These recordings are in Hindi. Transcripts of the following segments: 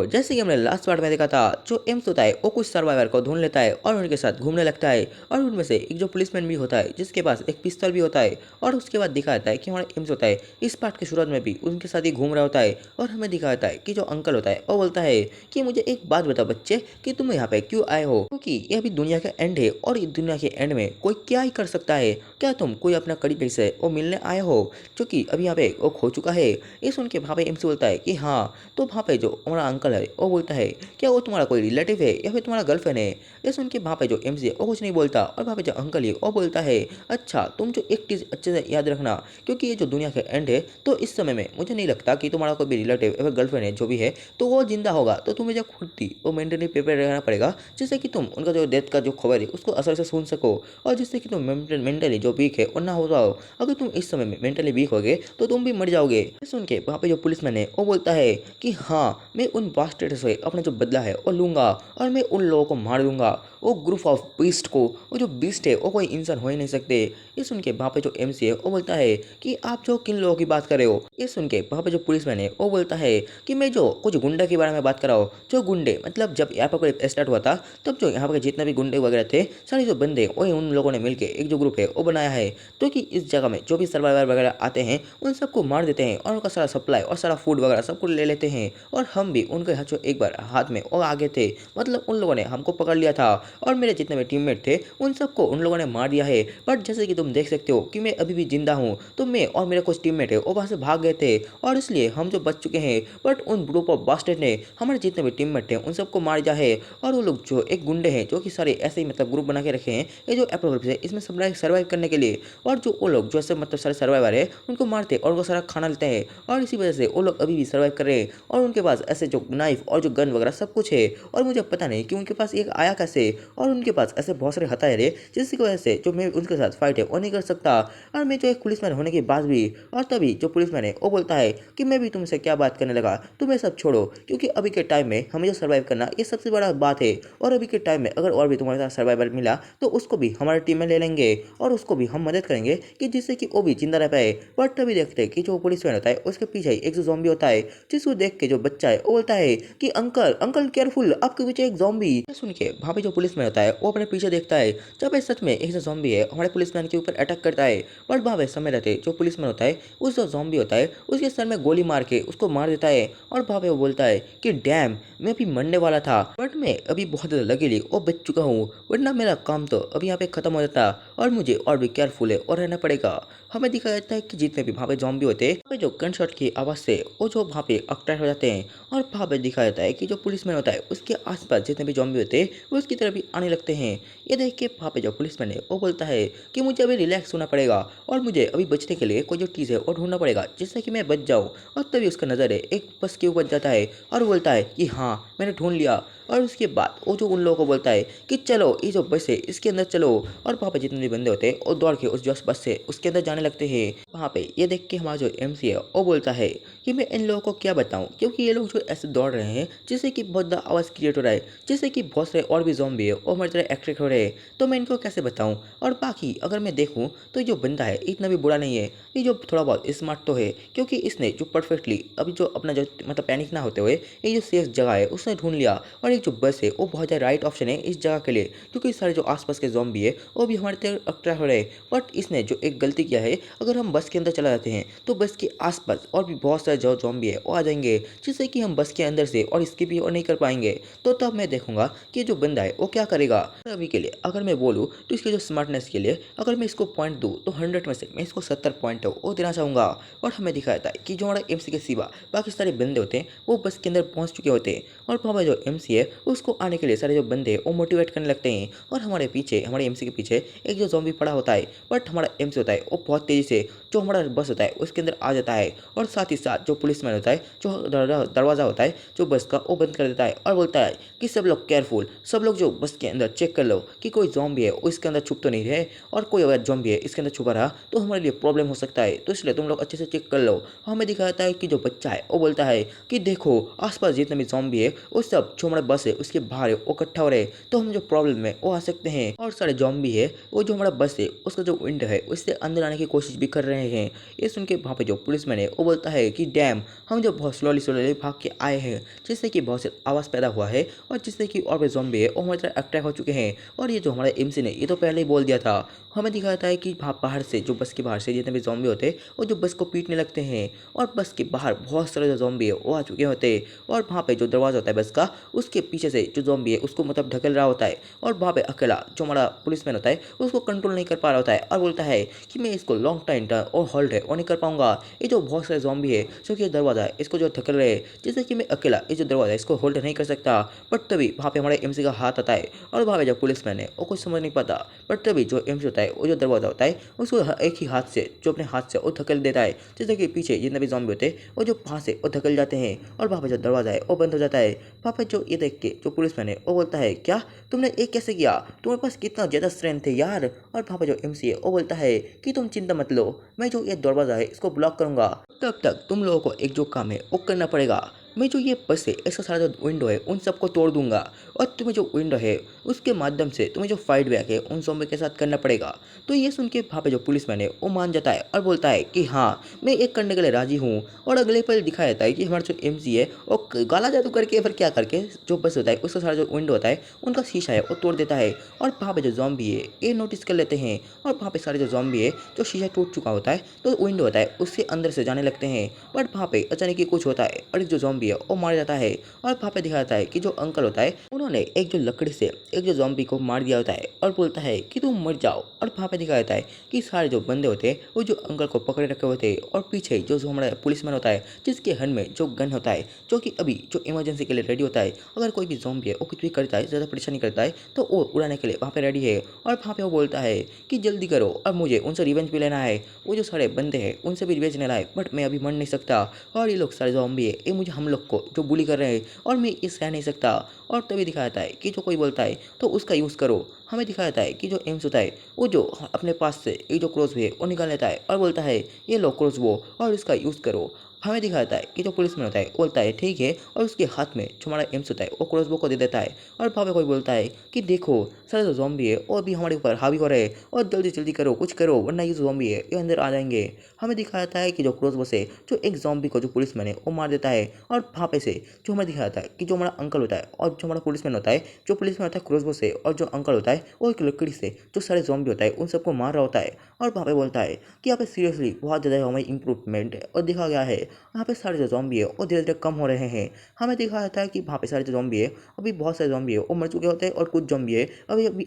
जैसे कि हमने लास्ट पार्ट में देखा था, जो एम्स होता है वो कुछ सर्वाइवर को ढूंढ लेता है और उनके साथ घूमने लगता है। और उनमें से एक जो पुलिसमैन भी होता है जिसके पास एक पिस्तौल भी होता है। और उसके बाद दिखा जाता है कि हमारा एम्स होता है इस पार्ट की शुरुआत में भी उनके साथ ही घूम रहा होता है। और हमें दिखा जाता है कि जो अंकल होता है वो बोलता है कि मुझे एक बात बताओ बच्चे, कि तुम यहाँ पे क्यों आए हो, क्योंकि ये अभी दुनिया का एंड है और इस दुनिया के एंड में कोई क्या ही कर सकता है। क्या तुम कोई अपना करीबी से वो मिलने आए हो जो कि अभी यहाँ पे वो खो चुका है। ये सुन के वहाँ पे एम्स बोलता है कि हाँ। तो वहाँ पे जो हमारा अंकल है वो बोलता है क्या वो तुम्हारा कोई रिलेटिव है या फिर तुम्हारा गर्लफ्रेंड है। ये सुन के वहाँ पे जो एम्स है वो कुछ नहीं बोलता और वहाँ पे जो अंकल है वो बोलता है अच्छा तुम जो एक चीज़ अच्छे से याद रखना, क्योंकि ये जो दुनिया का एंड है तो इस समय में मुझे नहीं लगता कि तुम्हारा कोई भी रिलेटिव या फिर गर्लफ्रेंड है जो भी है तो वो जिंदा होगा। तो तुम्हें जो खुद ही वो मेंटली प्रिपेयर रहना पड़ेगा जिससे कि तुम उनका जो डेथ का जो खबर है उसको असर से सुन सको और जिससे कि तुम मेंटली जो वीक है वो ना हो जाओ। अगर तुम इस समय में मेंटली वीक हो गए तो तुम भी मर जाओगे। सुन के वहाँ पे जो पुलिसमैन है वो बोलता है कि हाँ मैं उन बास्टर्ड से अपना जो बदला है वो लूंगा और मैं उन लोगों को मार दूंगा, वो ग्रुप ऑफ बीस्ट को। वो जो बीस्ट है वो कोई इंसान हो ही नहीं सकते। ये सुन के वहाँ पे जो एमसी है वो बोलता है कि आप जो किन लोगों की बात कर रहे हो। ये सुन के वहाँ पे जो पुलिसमैन है वो बोलता है कि मैं जो कुछ गुंडे के बारे में बात कर रहा हूँ। जो गुंडे मतलब जब यहाँ पर कोई स्टार्ट हुआ था तब जो यहाँ पर जितने भी गुंडे वगैरह थे सारे जो बंदे वही उन लोगों ने मिलकर एक जो ग्रुप है वो बनाया है। तो कि इस जगह में जो भी सर्वाइवर वगैरह आते हैं उन सबको मार देते हैं और उनका सारा सप्लाई और सारा फूड वगैरह सब कुछ ले लेते हैं। और हम भी उनके हाथ जो एक बार हाथ में वो आगे थे, मतलब उन लोगों ने हमको पकड़ लिया था और मेरे जितने भी टीममेट थे उन सबको उन लोगों ने मार दिया है। बट जैसे कि तुम देख सकते हो कि मैं अभी भी जिंदा हूँ, तो मैं और मेरे कुछ टीममेट है वो वहाँ से भाग गए थे और इसलिए हम जो बच चुके हैं। बट उन ग्रुप ऑफ बास्टर्ड ने हमारे जितने भी टीममेट थे उन सबको मार दिया है। और वो लोग जो एक गुंडे हैं जो कि सारे ऐसे ही मतलब ग्रुप बना के रखे हैं ये जो अप्रोग्राम है इसमें सब सर्वाइव करने के लिए। और जो वो लोग जो ऐसे मतलब सारे सर्वाइवर है उनको मारते और उनको सारा खाना लेते हैं और इसी वजह से वो लोग अभी भी सर्वाइव कर रहे हैं। और उनके पास ऐसे जो नाइफ और जो गन वगैरह सब कुछ है और मुझे पता नहीं कि उनके पास एक आया कैसे। और उनके पास ऐसे बहुत सारे हथियार है जिसकी वजह से जो मैं उनके साथ फाइट है वो नहीं कर सकता। और मैं जो एक पुलिसमैन होने के बाद भी, और तभी जो पुलिसमैन है वो बोलता है कि मैं भी तुमसे क्या बात करने लगा, तुम ये सब छोड़ो, क्योंकि अभी के टाइम में हमें जो सर्वाइव करना ये सबसे बड़ा बात है। और अभी के टाइम में अगर और भी तुम्हारे साथ सर्वाइवर मिला तो उसको भी हमारे टीम में ले लेंगे और उसको भी हम मदद करेंगे कि जिससे कि वो भी जिंदा रह पाए। बट तभी देखते हैं कि जो पुलिसमैन होता है उसके पीछे एक जो जॉम्बी होता है, जिसको देख के जो बच्चा है वो बोलता है कि अंकल अंकल केयरफुल, आपके पीछे एक जॉम्बी। सुन के वहाँ पे जो पुलिसमैन होता है वो अपने पीछे देखता है जब ये सच में एक जो जॉम्बी है हमारे पुलिसमैन के ऊपर अटैक करता है। बट वहाँ पे समय रहते जो पुलिसमैन होता है उस जो जॉम्बी होता है उसके सर में गोली मार के उसको मार देता है। और वहाँ पे वो बोलता है कि डैम, मैं अभी मरने वाला था बट मैं अभी बहुत ज़्यादा लगेली और बच चुका हूँ, वरना मेरा काम तो अभी यहाँ पे खत्म हो जाता और मुझे और भी केयरफुल है और रहना पड़ेगा। हमें दिखाया जाता है कि जितने भी वहाँ पे जॉम्बी होते हैं वहाँ पे जो गन शॉट की आवाज़ से वो जो वहाँ पे अट्रैक्ट हो जाते हैं। और वहाँ पे दिखाया जाता है कि जो पुलिसमैन होता है उसके आसपास जितने भी जॉम्बी होते हैं वो उसकी तरफ भी आने लगते हैं। ये देख के वहाँ पे जो पुलिसमैन है वो बोलता है कि मुझे अभी रिलैक्स होना पड़ेगा और मुझे अभी बचने के लिए कोई जो चीज़ है वो ढूंढना पड़ेगा जिससे कि मैं बच जाऊँ। और तभी उसका नज़र है एक बस के ऊपर जाता है और बोलता है कि हाँ मैंने ढूंढ लिया। और उसके बाद वो जो उन लोगों को बोलता है कि चलो ये जो बस है इसके अंदर चलो। और वहाँ पे जितने भी बंदे होते हैं वो दौड़ के उस जो बस से उसके अंदर जाने लगते हैं। वहाँ पे ये देख के हमारा जो एमसी है वो बोलता है कि मैं इन लोगों को क्या बताऊँ, क्योंकि ये लोग जो ऐसे दौड़ रहे हैं जिससे कि बहुत ज़्यादा आवाज़ क्रिएट हो रहा है, जिससे कि बहुत सारे और भी ज़ॉम्बी है और हमारी तरह अट्रैक्ट हो रहे हैं, तो मैं इनको कैसे बताऊँ। और बाकी अगर मैं देखूँ तो ये जो बंदा है इतना भी बुरा नहीं है, ये जो थोड़ा बहुत स्मार्ट तो है, क्योंकि इसने जो परफेक्टली अभी जो अपना जो मतलब पैनिक ना होते हुए ये जो सेफ जगह है उसने ढूंढ लिया। और एक जो बस है वो बहुत ज़्यादा राइट ऑप्शन है इस जगह के लिए, क्योंकि सारे जो आसपास के ज़ॉम्बी है वो भी हमारे तरफ अट्रैक्ट हो रहे हैं। बट इसने जो एक गलती किया है, अगर हम बस के अंदर चला जाते हैं तो बस के आसपास और भी बहुत सारे जो ज़ॉम्बी है वो आ जाएंगे, जिससे कि हम बस के अंदर से और स्किप भी और नहीं कर पाएंगे। तो तब मैं देखूंगा कि जो बंदा है वो क्या करेगा। और अभी के लिए अगर मैं बोलूँ तो इसके जो स्मार्टनेस के लिए अगर मैं इसको पॉइंट दूँ तो 100 में से मैं इसको 70 पॉइंट है वो देना चाहूँगा। और हमें दिखाया जाता है कि जो हमारा एमसी के सिवा बाकी सारे बंदे होते हैं वो बस के अंदर पहुँच चुके होते हैं। और वहाँ जो एमसी है उसको आने के लिए सारे जो बंदे हैं वो मोटिवेट करने लगते हैं। और हमारे पीछे हमारे एमसी के पीछे एक जो जॉम्बी पड़ा होता है, बट हमारा एमसी होता है वो बहुत तेज़ी से जो हमारा बस होता है उसके अंदर आ जाता है। और साथ ही साथ जो पुलिसमैन होता है जो दरवाज़ा होता है जो बस का वो बंद कर देता है और बोलता है कि सब लोग केयरफुल, सब लोग जो बस के अंदर चेक कर लो कि कोई जॉम्बी है वो इसके अंदर छुप तो नहीं रहे, और कोई अगर जॉम्बी है इसके अंदर छुपा रहा तो हमारे लिए प्रॉब्लम हो सकता है, तो इसलिए तुम लोग अच्छे से चेक कर लो। हमें दिखाता है कि जो बच्चा है वो बोलता है कि देखो आसपास जितने भी जॉम्बी है वो सब जो हमारा बस है उसके बाहर है वो इकट्ठा हो रहे हैं, तो हम जो प्रॉब्लम है वो आ सकते हैं। और सारे जॉम्बी है वो जो हमारा बस है उसका जो विंडो है उससे अंदर आने की कोशिश भी कर रहे हैं। ये सुन के वहाँ पे जो पुलिसमैन है वो बोलता है कि डैम, हम जो बहुत स्लोली स्लोली भाग के आए हैं, जिससे कि बहुत से आवाज़ पैदा हुआ है और जिससे कि और भी जॉम्बी है वो हमारी तरह अट्रैक्ट हो चुके हैं। और ये जो हमारा एमसी ने ये तो पहले ही बोल दिया था। हमें दिखाया था कि बाहर से जो बस के बाहर से जितने भी जॉम्बी होते हैं वो जो बस को पीटने लगते हैं, और बस के बाहर बहुत सारे जो जॉम्बी है वो आ चुके होते हैं। और वहाँ पे जो दरवाज़ा होता है बस का, उसके पीछे से जो जॉम्बी है उसको मतलब ढकेल रहा होता है, और वहाँ पे अकेला जो हमारा पुलिसमैन होता है उसको कंट्रोल नहीं कर पा रहा होता है और बोलता है कि मैं इसको लॉन्ग टाइम तक और होल्ड है और नहीं कर पाऊंगा। ये जो बहुत सारे जॉम्बी है जो कि दरवाज़ा है इसको जो धकेल रहे हैं, जैसे कि मैं अकेला ये जो दरवाज़ा है इसको होल्ड नहीं कर सकता। बट तभी वहाँ पे हमारे एमसी का हाथ आता है और वहाँ पे जो पुलिसमैन है वो कुछ समझ नहीं पाता। बट तभी जो एमसी होता है वो जो दरवाज़ा होता है उसको एक ही हाथ से जो अपने हाथ से वो धकेल देता है, जैसे कि पीछे जितने भी जॉम्बी होते हैं वो जो वहाँ से वो धकेल जाते हैं, और वहाँ पे जो दरवाज़ा है वो बंद हो जाता है। वहाँ पे जो ये देख के जो पुलिसमैन है वो बोलता है क्या तुमने ये कैसे किया, तुम्हारे पास कितना ज़्यादा स्ट्रेंथ है यार। और वहाँ पे जो एमसी है वो बोलता है कि तुम चिंता मत लो, मैं जो ये दरवाज़ा है इसको ब्लॉक करूँगा, तब तक तुम लोगों को एक जो काम है वो करना पड़ेगा। मैं जो ये बस है इसका सारा जो विंडो है उन सबको तोड़ दूंगा, और तुम्हें जो विंडो है उसके माध्यम से तुम्हें जो फाइट बैक है उन ज़ॉम्बी के साथ करना पड़ेगा। तो ये सुन के वहाँ पे जो पुलिसमैन है वो मान जाता है और बोलता है कि हाँ मैं एक करने के लिए राजी हूँ। और अगले पल दिखाया जाता है कि हमारा जो एमसी है वो गाला जादू करके फिर क्या करके जो बस होता है उसका सारा जो विंडो होता है उनका शीशा है वो तोड़ देता है। और वहाँ पे जो जॉम्बी है ये नोटिस कर लेते हैं, और वहाँ पे सारे जो जॉम्बी है जो शीशा टूट चुका होता है तो विंडो होता है उससे अंदर से जाने लगते हैं। बट वहाँ पे अचानक ही कुछ होता है और एक जो जॉम्बी है वो मार जाता है। और वहाँ पे दिखाया जाता है कि जो अंकल होता है उन्होंने एक जो लकड़ी से एक जो जॉम्बी को मार दिया होता है और बोलता है कि तुम मर जाओ। और वहाँ पे दिखाया जाता है कि सारे जो बंदे होते हैं वो जो अंकल को पकड़े रखे होते हैं, और पीछे जो हमारा पुलिसमैन होता है जिसके हाथ में जो गन होता है जो कि अभी जो इमरजेंसी के लिए रेडी होता है, अगर कोई भी जॉम्बी है वो कुछ भी करता है ज़्यादा परेशानी करता है तो वो उड़ाने के लिए वहाँ पे रेडी है। और वहाँ पे वो बोलता है कि जल्दी करो अब मुझे उनसे रिवेंज भी लेना है, वो जो सारे बंदे हैं उनसे भी रिवेंज लेना है, बट मैं अभी मर नहीं सकता। और ये लोग सारे जॉम्बी है ये मुझे हम लोग को जो बुली कर रहे हैं और मैं ये सह नहीं सकता। और तभी दिखाया जाता है कि जो कोई बोलता है तो उसका यूज़ करो। हमें दिखाया जाता है कि जो एम्स होता है वो जो अपने पास से एक जो क्रॉस है वो निकाल लेता है और बोलता है ये लो क्रॉस वो और इसका यूज़ करो। हमें दिखाया जाता है कि जो पुलिसमैन होता है वो बोलता है ठीक है, और उसके हाथ में जो हमारा एम्स होता है वो क्रॉसबो को दे देता है। और भावे कोई बोलता है कि देखो सारे जो जॉम्बी है वो भी हमारे ऊपर हावी हो रहे हैं, और जल्दी जल्दी करो कुछ करो वरना ये जो जॉम्बी है ये अंदर आ जाएंगे। हमें दिखाया जाता है कि जो क्रॉसबो से जो एक जॉम्बी को जो पुलिसमैन है वो मार देता है। और वहाँ पे से जो हमें दिखाया जाता है कि जो हमारा अंकल होता है और जो हमारा पुलिसमैन होता है, जो पुलिसमैन होता है क्रॉसबो से, और जो अंकल होता है वो एक लकड़ी से जो सारे जॉम्बी होता है उन सबको मार रहा होता है। और वहाँ पे बोलता है कि यहाँ पे सीरियसली बहुत ज़्यादा हमारी इंप्रूवमेंट है, और देखा गया है यहाँ पे सारे जो जॉम्बी है वो धीरे धीरे कम हो रहे हैं। हमें दिखाया जाता है कि वहाँ पे सारे जो जॉम्बी है अभी बहुत सारे जॉम्बी है वो मर चुके होते हैं, और कुछ जॉम्बी है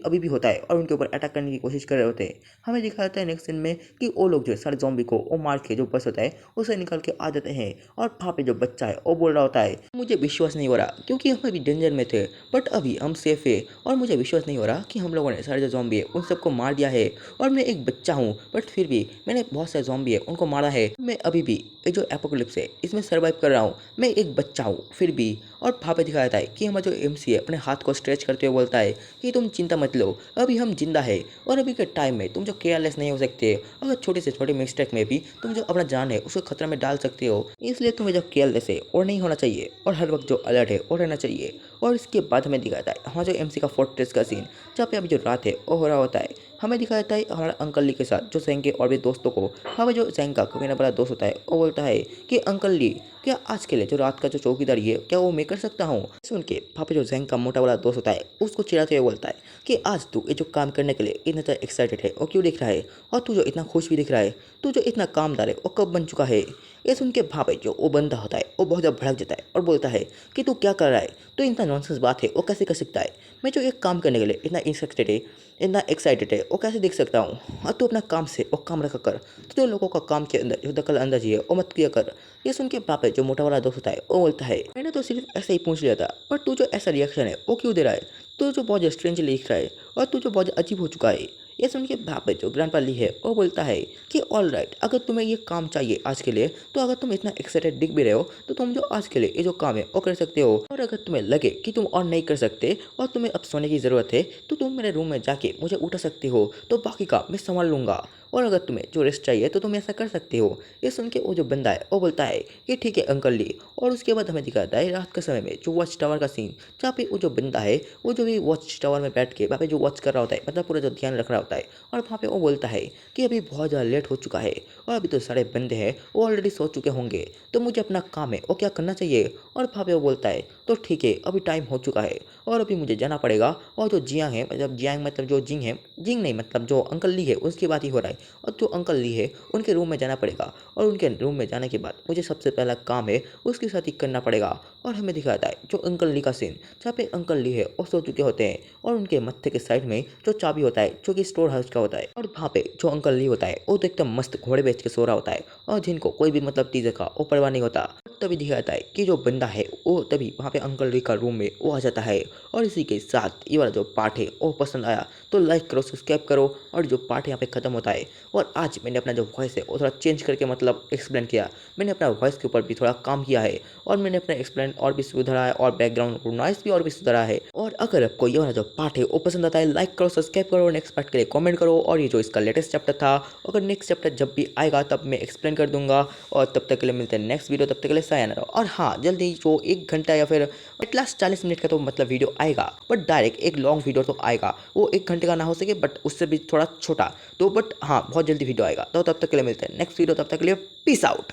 अभी भी होता है और उनके ऊपर अटैक करने की कोशिश कर रहे होते हैं। हमें दिखाया जाता है नेक्स्ट सीन में कि वो लोग जो है सारे जॉम्बी को वो मार के जो बस होता है उसे निकाल के आ जाते हैं। और वहाँ पे जो बच्चा है वो बोल रहा होता है मुझे विश्वास नहीं हो रहा क्योंकि हम अभी डेंजर में थे बट अभी हम सेफ है, और मुझे विश्वास नहीं हो रहा कि हम लोगों ने सारे जो जॉम्बी है उन सबको मार दिया है, और मैं एक बच्चा हूँ बट फिर भी मैंने बहुत सारे जॉम्बी है उनको मारा है। मैं अभी भी ये जो एपोकलिप्स है इसमें सर्वाइव कर रहा हूँ, मैं एक बच्चा हूँ फिर भी। और वहाँ पे दिखाया जाता है कि हमारा जो एमसी है अपने हाथ को स्ट्रेच करते हुए बोलता है कि तुम चिंता मत लो अभी हम जिंदा है, और अभी के टाइम में तुम जो केयरलेस नहीं हो सकते, अगर छोटे से छोटे मिस्टेक में भी तुम जो अपना जान है उसको खतरा में डाल सकते हो, इसलिए तुम्हें जो केयरलेस है और नहीं होना चाहिए, और हर वक्त जो अलर्ट है वो रहना चाहिए। और इसके बाद हमें दिखाता है हमारा जो एमसी का फोर्ट्रेस का सीन जहाँ पे अभी जो रात है वो हो रहा होता है। हमें दिखाया जाता है हमारा अंकल ली के साथ जो जैंग के और भी दोस्तों को, हमें जो जैंग का मेरा बड़ा दोस्त होता है वो बोलता है कि अंकल ली क्या आज के लिए जो रात का जो चौकीदारी है क्या वो मैं कर सकता हूँ। सुन के वहाँ पे जो जैंग का मोटा वाला दोस्त होता है उसको चिढ़ाते हुए बोलता है कि आज तू ये जो काम करने के लिए इतना ज़्यादा एक्साइटेड है वो क्यों दिख रहा है, और तू जो इतना खुश भी दिख रहा है, तू जो इतना कामदार है वो कब बन चुका है। ये सुन के वहाँ पे जो वो बंदा होता है वो बहुत ज़्यादा भड़क जाता है और बोलता है कि तू क्या कर रहा है, तो इतना नॉनसेंस बात है वो कैसे कर सकता है, मैं जो एक काम करने के लिए इतना इंटरेस्टेड है इतना एक्साइटेड है वो कैसे देख सकता हूँ, और तू अपना काम से वो काम रखा कर, तो जो लोगों का काम के अंदर जो दखल अंदाजी है वो मत किया कर। ये सुन के पापा जो मोटा वाला दोस्त होता है वो बोलता है मैंने तो सिर्फ ऐसे ही पूछ लिया था, पर तू जो ऐसा रिएक्शन है वो क्यों दे रहा है, तू जो बहुत स्ट्रेंज लिख रहा है और तू जो बहुत अजीब हो चुका है। ये सुन के भापे जो ग्रैंडपा ली है वो बोलता है कि ऑल राइट, अगर तुम्हें ये काम चाहिए आज के लिए तो अगर तुम इतना एक्साइटेड दिख भी रहे हो तो तुम जो आज के लिए ये जो काम है वो कर सकते हो, और अगर तुम्हें लगे कि तुम और नहीं कर सकते और तुम्हें अब सोने की ज़रूरत है तो तुम मेरे रूम में जाके मुझे उठा सकते हो, तो बाकी का मैं संभाल लूँगा। और अगर तुम्हें जो रेस्ट चाहिए तो तुम ऐसा कर सकते हो। ये सुन के वो जो बंदा है वो बोलता है कि ठीक है अंकल ली। और उसके बाद हमें दिखाता है रात के समय में जो वॉच टावर का सीन, जहाँ पे वो जो बंदा है वो जो भी वॉच टावर में बैठ के वहाँ पे जो वॉच कर रहा होता है, मतलब पूरा जो ध्यान रख रहा होता है। और वहाँ पे वो बोलता है कि अभी बहुत ज़्यादा लेट हो चुका है और अभी तो सारे बंदे हैं वो ऑलरेडी सो चुके होंगे, तो मुझे अपना काम है वो क्या करना चाहिए। और वहाँ पे वो बोलता है तो ठीक है अभी टाइम हो चुका है और अभी मुझे जाना पड़ेगा। और जो जियांग है, मतलब जियांग मतलब जो जिंग है, जिंग नहीं मतलब जो अंकल ली है उसकी बात ही हो रहा है। और जो अंकल ली है उनके रूम में जाना पड़ेगा और उनके रूम में जाने के बाद मुझे सबसे पहला काम है उसके साथ ही करना पड़ेगा। और हमें दिखाता है जो अंकल ली का सीन, जहाँ पे अंकल ली है वो सो चुके होते हैं और उनके मत्थे के साइड में जो चाबी होता है जो कि स्टोर हाउस का होता है। और वहाँ पे जो अंकल ली होता है वो तो एकदम मस्त घोड़े बेच के सो रहा होता है और जिनको कोई भी मतलब चीज़ का वो परवाह नहीं होता। तभी दिखाता है कि जो बंदा है वो तभी वहाँ पे अंकल ली का रूम में वो आ जाता है। और इसी के साथ ये वाला जो पार्ट है वो पसंद आया तो लाइक करो, सब्सक्राइब करो। और जो पार्ट यहाँ पे खत्म होता है। और आज मैंने अपना जो वॉइस है वो थोड़ा चेंज करके मतलब एक्सप्लेन किया। मैंने अपना वॉइस के ऊपर भी थोड़ा काम किया है और मैंने अपना एक्सप्लेन और भी सुधारा है और बैकग्राउंड नॉइस भी और भी सुधारा है। और अगर आपको ये वाला जो पार्ट है वो पसंद आता है लाइक करो, सब्सक्राइब करो, नेक्स्ट पार्ट के लिए कमेंट करो। और ये जो इसका लेटेस्ट चैप्टर था, अगर नेक्स्ट चैप्टर जब भी आएगा तब मैं एक्सप्लेन कर दूंगा। और तब तक के लिए मिलते हैं नेक्स्ट वीडियो, तब तक के लिए सायनारा। और हाँ, जल्दी जो 1 घंटा या फिर एट लास्ट 40 मिनट का तो मतलब वीडियो आएगा, बट डायरेक्ट एक लॉन्ग वीडियो तो आएगा। वो 1 घंटे का ना हो सके बट उससे भी थोड़ा छोटा तो, बट हाँ बहुत जल्दी वीडियो आएगा। तो तब तक के लिए मिलते हैं नेक्स्ट वीडियो, तब तक के लिए पीस आउट।